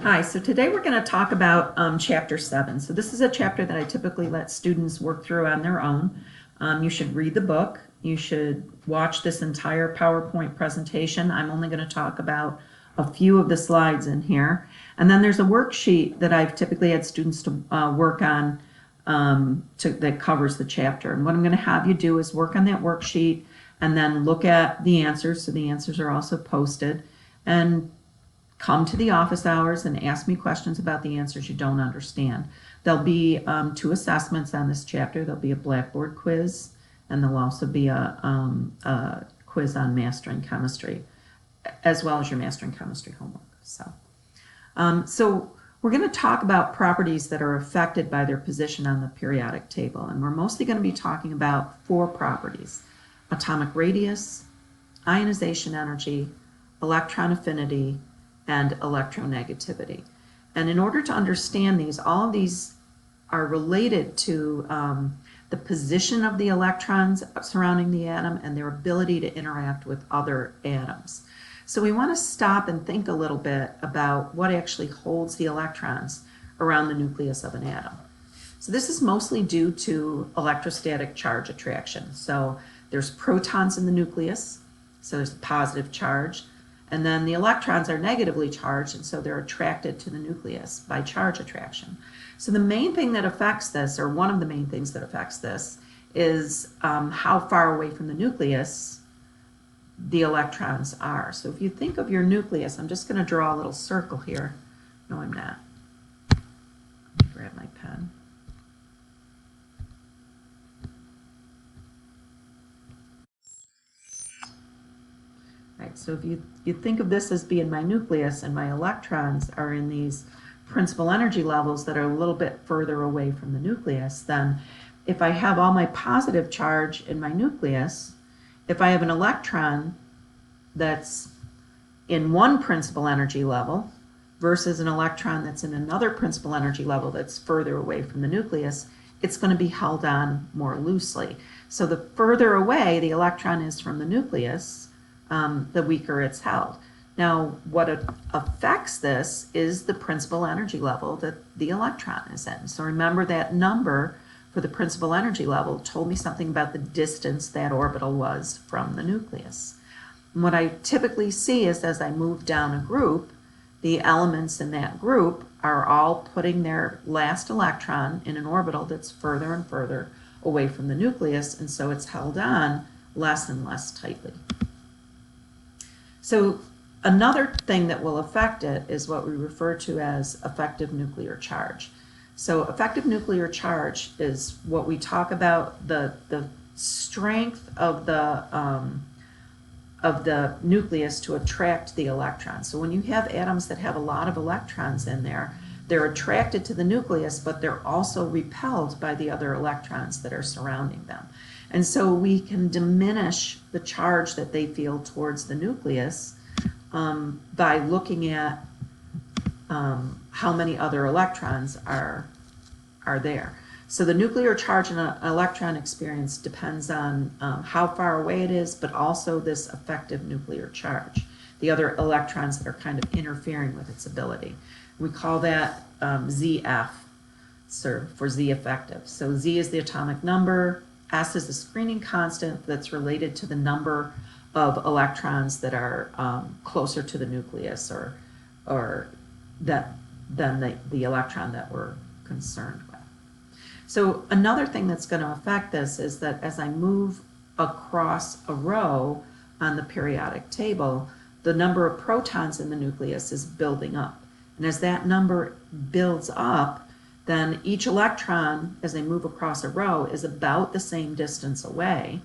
Hi, so today we're going to talk about Chapter 7. So this is a chapter that I typically let students work through on their own. You should read the book. You should watch this entire PowerPoint presentation. I'm only going to talk about a few of the slides in here. And then there's a worksheet that I've typically had students to work on that covers the chapter. And what I'm going to have you do is work on that worksheet and then look at the answers. So the answers are also posted. And come to the office hours and ask me questions about the answers you don't understand. There'll be 2 assessments on this chapter. There'll be a Blackboard quiz, and there'll also be a quiz on mastering chemistry, as well as your mastering chemistry homework. So we're going to talk about properties that are affected by their position on the periodic table, and we're mostly going to be talking about 4 properties: atomic radius, ionization energy, electron affinity, and electronegativity. And in order to understand these, all of these are related to the position of the electrons surrounding the atom and their ability to interact with other atoms. So we want to stop and think a little bit about what actually holds the electrons around the nucleus of an atom. So this is mostly due to electrostatic charge attraction. So there's protons in the nucleus, so there's a positive charge. And then the electrons are negatively charged, and so they're attracted to the nucleus by charge attraction. So the main thing that affects this, or one of the main things that affects this, is how far away from the nucleus the electrons are. So if you think of your nucleus, I'm just going to draw a little circle here. No, I'm not. Let me grab my pen. Right, so if you think of this as being my nucleus, and my electrons are in these principal energy levels that are a little bit further away from the nucleus, then if I have all my positive charge in my nucleus, if I have an electron that's in one principal energy level versus an electron that's in another principal energy level that's further away from the nucleus, it's going to be held on more loosely. So the further away the electron is from the nucleus, the weaker it's held. Now, what affects this is the principal energy level that the electron is in. So remember, that number for the principal energy level told me something about the distance that orbital was from the nucleus. And what I typically see is, as I move down a group, the elements in that group are all putting their last electron in an orbital that's further and further away from the nucleus, and so it's held on less and less tightly. So another thing that will affect it is what we refer to as effective nuclear charge. So effective nuclear charge is what we talk about, the strength of the nucleus to attract the electrons. So when you have atoms that have a lot of electrons in there, they're attracted to the nucleus, but they're also repelled by the other electrons that are surrounding them. And so we can diminish the charge that they feel towards the nucleus by looking at how many other electrons are there. So the nuclear charge in an electron experience depends on how far away it is, but also this effective nuclear charge, the other electrons that are kind of interfering with its ability. We call that ZF, for Z effective. So Z is the atomic number, S is the screening constant that's related to the number of electrons that are closer to the nucleus or than the electron that we're concerned with. So another thing that's going to affect this is that as I move across a row on the periodic table, the number of protons in the nucleus is building up. And as that number builds up, then each electron, as they move across a row, is about the same distance away,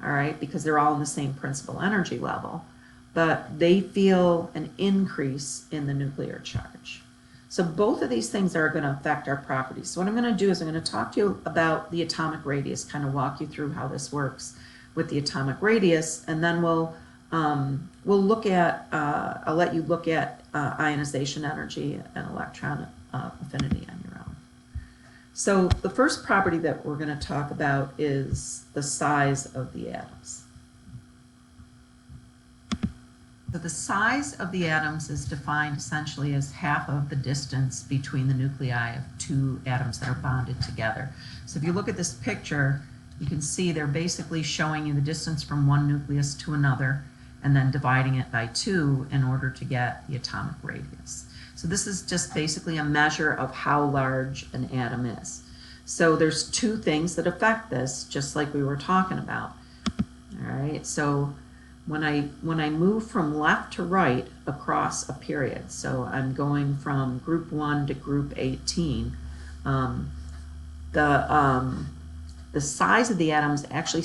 all right, because they're all in the same principal energy level, but they feel an increase in the nuclear charge. So both of these things are going to affect our properties. So what I'm going to do is I'm going to talk to you about the atomic radius, kind of walk you through how this works with the atomic radius, and then we'll look at, I'll let you look at ionization energy and electron affinity on your own. So the first property that we're going to talk about is the size of the atoms. So the size of the atoms is defined essentially as half of the distance between the nuclei of two atoms that are bonded together. So if you look at this picture, you can see they're basically showing you the distance from one nucleus to another and then dividing it by 2 in order to get the atomic radius. So this is just basically a measure of how large an atom is. So there's two things that affect this, just like we were talking about. All right, so when I move from left to right across a period, so I'm going from group 1 to group 18, the size of the atoms actually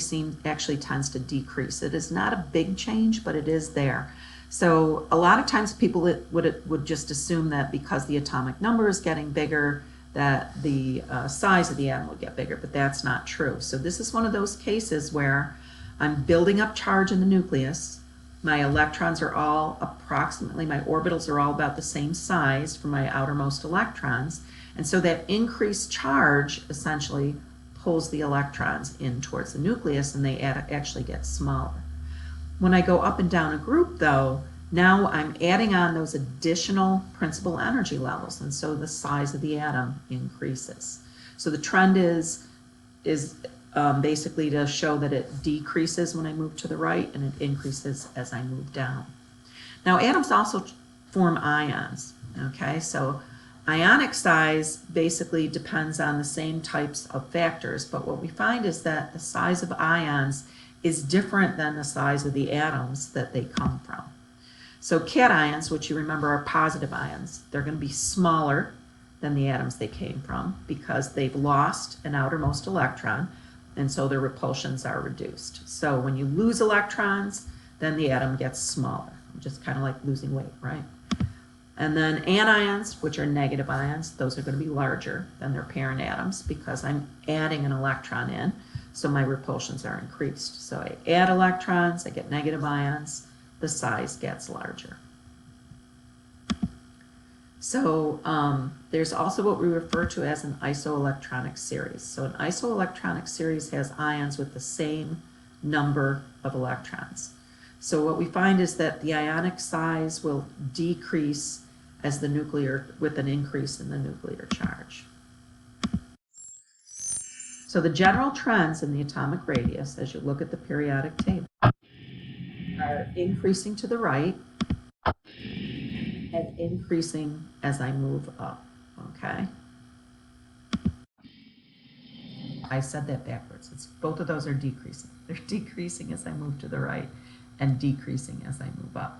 tends to decrease. It is not a big change, but it is there. So a lot of times people would just assume that because the atomic number is getting bigger, that the size of the atom will get bigger, but that's not true. So this is one of those cases where I'm building up charge in the nucleus. My electrons are all approximately, my orbitals are all about the same size for my outermost electrons. And so that increased charge essentially pulls the electrons in towards the nucleus, and they actually get smaller. When I go up and down a group, though, now I'm adding on those additional principal energy levels, and so the size of the atom increases. So the trend is basically to show that it decreases when I move to the right and it increases as I move down. Now atoms also form ions, okay? So ionic size basically depends on the same types of factors, but what we find is that the size of ions is different than the size of the atoms that they come from. So cations, which you remember are positive ions, they're going to be smaller than the atoms they came from because they've lost an outermost electron, and so their repulsions are reduced. So when you lose electrons, then the atom gets smaller, just kind of like losing weight, right? And then anions, which are negative ions, those are going to be larger than their parent atoms because I'm adding an electron in, so my repulsions are increased. So I add electrons, I get negative ions, the size gets larger. So there's also what we refer to as an isoelectronic series. So an isoelectronic series has ions with the same number of electrons. So what we find is that the ionic size will decrease as the nuclear, with an increase in the nuclear charge. So the general trends in the atomic radius, as you look at the periodic table, are increasing to the right and increasing as I move up, okay? I said that backwards. Both of those are decreasing. They're decreasing as I move to the right and decreasing as I move up.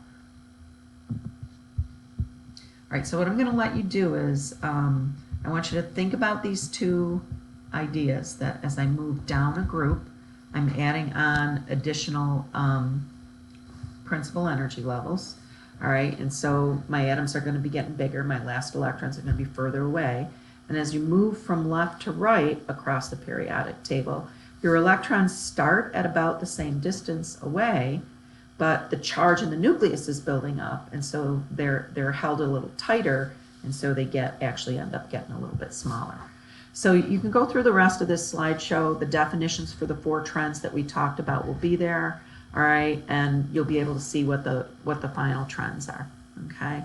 All right, so what I'm going to let you do is I want you to think about these two ideas, that as I move down a group, I'm adding on additional principal energy levels. All right, and so my atoms are going to be getting bigger, my last electrons are going to be further away. And as you move from left to right across the periodic table, your electrons start at about the same distance away, but the charge in the nucleus is building up, and so they're held a little tighter, and so they actually end up getting a little bit smaller. So you can go through the rest of this slideshow. The definitions for the 4 trends that we talked about will be there, all right, and you'll be able to see what the final trends are, okay?